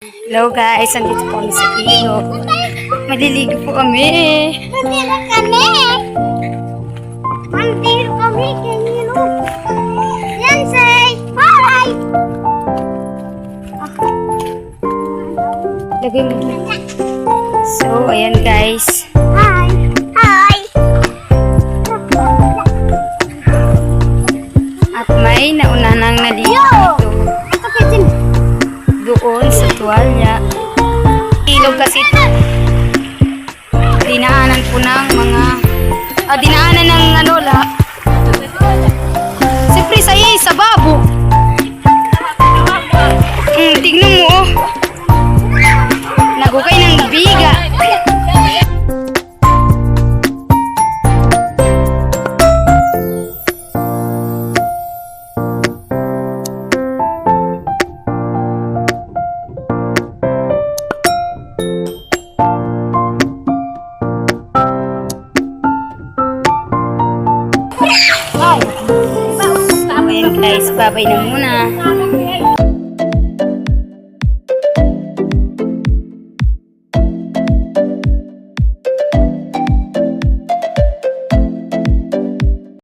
Hello guys, andito po kami sa ilog. Maliligo po kami. Nandito kami. Nandito kami kay ilog. Yan, say. Hi. Lagay mo na. So, ayan guys. Hi. Hi. At may nauna nang naligo dito. Ito kitchen. Doon sa tuwalya. Ilog kasi ito. Dinaanan po ng mga... dinaanan ng siyempre sa babo. Tignan mo oh. Nagukay ng biga. Ayan guys, babay na muna.